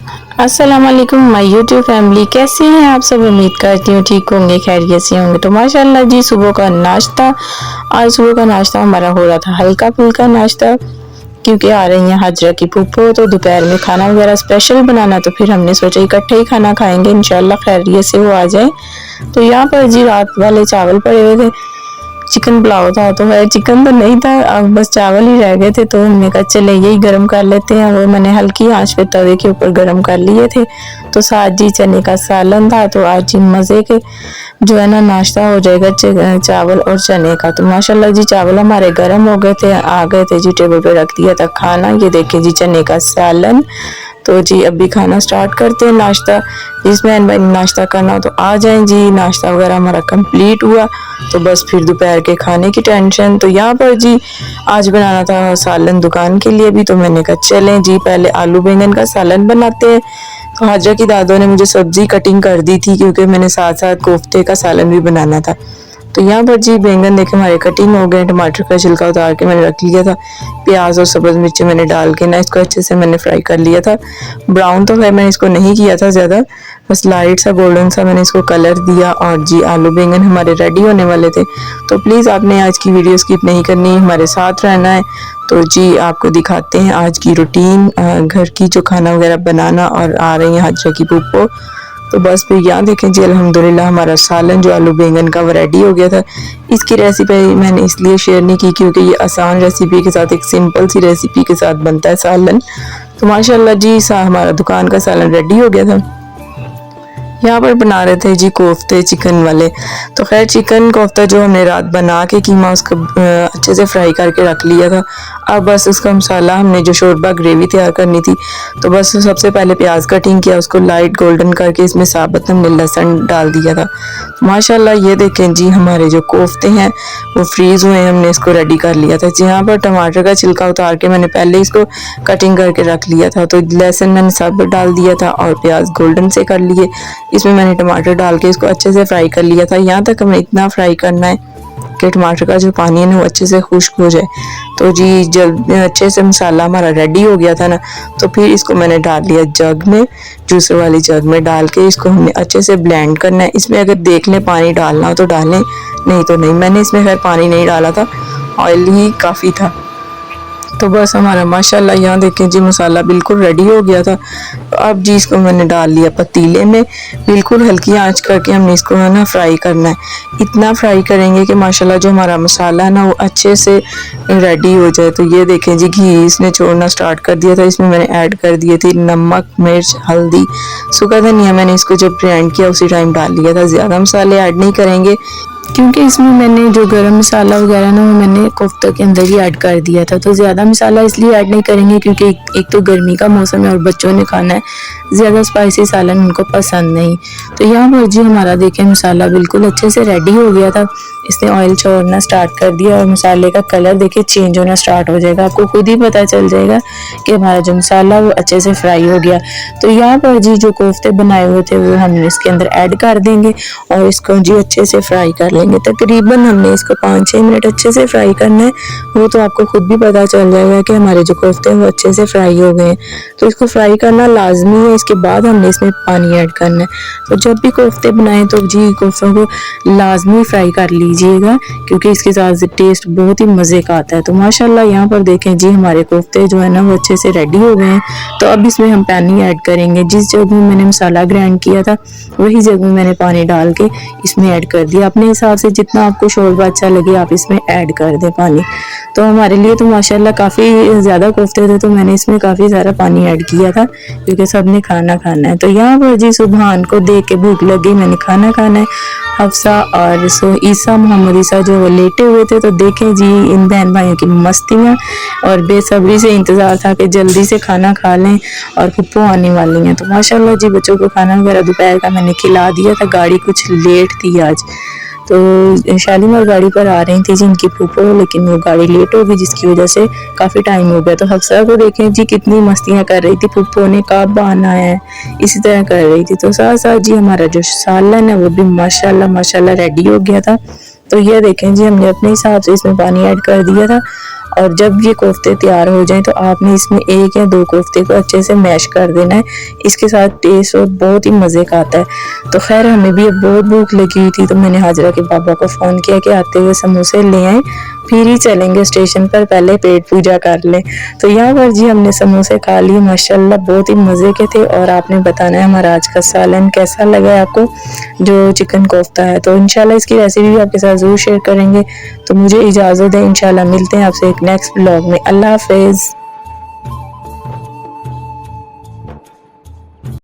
अस्सलाम वालेकुम my YouTube family, कैसे हैं आप सब। उम्मीद करती हूँ ठीक होंगे, खैरियत से होंगे। तो माशाल्लाह जी, सुबह का नाश्ता, आज सुबह का नाश्ता हमारा हो रहा था हल्का फुल्का नाश्ता, क्योंकि आ रही हैं हाजरा की फूफो। तो दोपहर में खाना वगैरह स्पेशल बनाना, तो फिर हमने सोचा इकट्ठे ही खाना खाएंगे, इंशाल्लाह खैरियत से वो आ जाए। तो यहाँ पर जी रात वाले चावल पड़े हुए थे, चिकन पुलाव था, तो है चिकन तो नहीं था, अब बस चावल ही रह गए थे। तो हमने कहा चले यही गर्म कर लेते हैं, वो मैंने हल्की आंच पे तवे के ऊपर गर्म कर लिए थे। तो साथ जी चने का सालन था, तो आज जी मज़े के जो है ना नाश्ता हो जाएगा चावल और चने का। तो माशाल्लाह जी चावल हमारे गर्म हो गए थे, आ गए थे जी, टेबल पे रख दिया था खाना। ये देखें जी चने का सालन। तो जी अभी खाना स्टार्ट करते हैं नाश्ता। जिसमें भाई नाश्ता करना हो तो आ जाएं जी। नाश्ता वगैरह हमारा कंप्लीट हुआ, तो बस फिर दोपहर के खाने की टेंशन। तो यहाँ पर जी आज बनाना था सालन दुकान के लिए भी, तो मैंने कहा चलें जी पहले आलू बैंगन का सालन बनाते हैं। तो हाजरा की दादों ने मुझे सब्जी कटिंग कर दी थी, क्योंकि मैंने साथ साथ कोफ्ते का सालन भी बनाना था। तो यहाँ पर जी बैंगन देखे हमारे कटिंग हो गए, टमाटर का छिलका उतार के मैंने रख लिया था, प्याज और सब्ज़ मिर्ची मैंने डाल के ना इसको अच्छे से मैंने फ्राई कर लिया था। ब्राउन तो है मैंने इसको नहीं किया था ज़्यादा, बस लाइट सा गोल्डन सा मैंने इसको कलर दिया। और जी आलू बैंगन हमारे रेडी होने वाले थे। तो प्लीज़ आपने आज की वीडियो स्किप नहीं करनी, हमारे साथ रहना है। तो जी आपको दिखाते हैं आज की रूटीन, घर की जो खाना वगैरह बनाना। और आ रही है हाजरा की फूफो। तो बस फिर यहाँ देखें जी अल्हम्दुलिल्लाह हमारा सालन जो आलू बैंगन का वो रेडी हो गया था। इसकी रेसिपी मैंने इसलिए शेयर नहीं की क्योंकि ये आसान रेसिपी के साथ, एक सिंपल सी रेसिपी के साथ बनता है सालन। तो माशाल्लाह जी हमारा दुकान का सालन रेडी हो गया था। यहाँ पर बना रहे थे जी कोफ्ते चिकन वाले। तो खैर चिकन कोफ्ता जो हमने रात बना के कीमा उसका अच्छे से फ्राई करके रख लिया था। अब बस उसका मसाला हमने जो शोरबा ग्रेवी तैयार करनी थी, तो बस सबसे पहले प्याज कटिंग किया, उसको लाइट गोल्डन करके इसमें साबुत हमने लहसुन डाल दिया था। माशाल्लाह ये देखें जी हमारे जो कोफ्ते हैं वो फ्रीज़ हुए, हमने इसको रेडी कर लिया था। यहाँ पर टमाटर का छिलका उतार के मैंने पहले इसको कटिंग करके रख लिया था। तो लहसुन मैंने सब डाल दिया था और प्याज गोल्डन से कर लिए। इसमें मैंने टमाटर डाल के इसको अच्छे से फ्राई कर लिया था। यहाँ तक हमें इतना फ्राई करना है कि टमाटर का जो पानी है ना वो अच्छे से खुश्क हो जाए। तो जी जब अच्छे से मसाला हमारा रेडी हो गया था ना, तो फिर इसको मैंने डाल लिया जग में, जूसर वाली जग में डाल के इसको हमने अच्छे से ब्लेंड करना है। इसमें अगर देख लें पानी डालना हो तो डालें, नहीं तो नहीं। मैंने इसमें खैर पानी नहीं डाला था, ऑयल ही काफ़ी था। तो बस हमारा माशाल्लाह यहाँ देखें जी मसाला बिल्कुल रेडी हो गया था। तो अब जी इसको मैंने डाल लिया पतीले में, बिल्कुल हल्की आंच करके हमने इसको है ना फ्राई करना है। इतना फ्राई करेंगे कि माशाल्लाह जो हमारा मसाला है ना वो अच्छे से रेडी हो जाए। तो ये देखें जी घी इसने छोड़ना स्टार्ट कर दिया था। इसमें मैंने ऐड कर दिए थे नमक, मिर्च, हल्दी, सूखा धनिया। मैंने इसको जब ग्राइंड किया उसी टाइम डाल लिया था। ज़्यादा मसाले ऐड नहीं करेंगे, क्योंकि इसमें मैंने जो गरम मसाला वगैरह ना वो मैंने कोफ्ते के अंदर ही ऐड कर दिया था। तो ज़्यादा मसाला इसलिए ऐड नहीं करेंगे क्योंकि एक तो गर्मी का मौसम है और बच्चों ने खाना है, ज़्यादा स्पाइसी सालन उनको पसंद नहीं। तो यहाँ पर जी हमारा देखें मसाला बिल्कुल अच्छे से रेडी हो गया था। इसने ऑयल छोड़ना स्टार्ट कर दिया और मसाले का कलर देखिए चेंज होना स्टार्ट हो जाएगा। आपको खुद ही पता चल जाएगा कि हमारा जो मसाला वो अच्छे से फ्राई हो गया। तो यहाँ पर जी जो कोफ्ते बनाए हुए थे वो हम इसके अंदर ऐड कर देंगे और इसको जी अच्छे से फ्राई कर लेंगे। तकरीबन हमने इसको 5-6 मिनट अच्छे से फ्राई करना है। वो तो आपको खुद भी पता चल जाएगा कि हमारे जो कोफ्ते हैं वो अच्छे से फ्राई हो गए हैं। तो इसको फ्राई करना लाजमी है, इसके बाद हमने इसमें पानी ऐड करना है। तो जब भी कोफ्ते बनाएं तो जी कोफ्तों को लाजमी फ्राई कर लीजिएगा, क्योंकि इसके साथ टेस्ट बहुत ही मज़े का आता है। तो माशाल्लाह यहाँ पर देखें जी हमारे कोफ्ते जो है ना वो अच्छे से रेडी हो गए हैं। तो अब इसमें हम पानी ऐड करेंगे। जिस जगह में मैंने मसाला ग्राइंड किया था वही जगह में मैंने पानी डाल के इसमें ऐड कर दिया। अपने हिसाब से जितना आपको शोरबा अच्छा लगे आप इसमें ऐड कर दें पानी। तो हमारे लिए तो माशाल्लाह काफ़ी ज़्यादा कोफ्ते थे, तो मैंने इसमें काफ़ी सारा पानी ऐड किया था क्योंकि सबने खाना खाना है। तो यहाँ पर जी सुबहान को देख के भूख लगी, मैंने खाना खाना है। हफ्सा और ईसा मोहम्मद ईसा जो वो लेटे हुए थे। तो देखें जी इन बहन भाइयों की मस्तियाँ और बेसब्री से इंतज़ार था कि जल्दी से खाना खा लें और फुप्पो आने वाली हैं। तो माशाल्लाह जी बच्चों को खाना वगैरह दोपहर का मैंने खिला दिया था। गाड़ी कुछ लेट थी आज, तो शालीमार गाड़ी पर आ रही थी जिनकी फूफो, लेकिन वो गाड़ी लेट हो गई जिसकी वजह से काफ़ी टाइम हो गया। तो हफ्सा को देखें जी कितनी मस्तियाँ कर रही थी, फूफो ने कब आना है इसी तरह कर रही थी। तो साथ साथ जी हमारा जो सालन है वो भी माशाल्लाह माशाल्लाह रेडी हो गया था। तो ये देखें जी, हमने अपने हिसाब से इसमें पानी ऐड कर दिया था। और जब ये कोफ्ते तैयार हो जाएं तो आपने इसमें 1 या 2 कोफ्ते को अच्छे से मैश कर देना है। इसके साथ टेस्ट और बहुत ही मज़े का आता है। तो खैर हमें भी अब बहुत भूख लगी हुई थी, तो मैंने हाजरा के पापा को फ़ोन किया कि आते हुए समोसे ले आएँ, फिर ही चलेंगे स्टेशन पर, पहले पेट पूजा कर लें। तो यहाँ पर जी हमने समोसे खा लिए, माशाल्लाह बहुत ही मज़े के थे। और आपने बताना है हमारा आज का सालन कैसा लगा है आपको, जो चिकन कोफ्ता है। तो इंशाल्लाह इसकी रेसिपी भी आपके साथ ज़रूर शेयर करेंगे। तो मुझे इजाज़त है, इंशाल्लाह मिलते हैं आपसे एक नेक्स्ट ब्लॉग में। अल्लाह हाफ़िज़।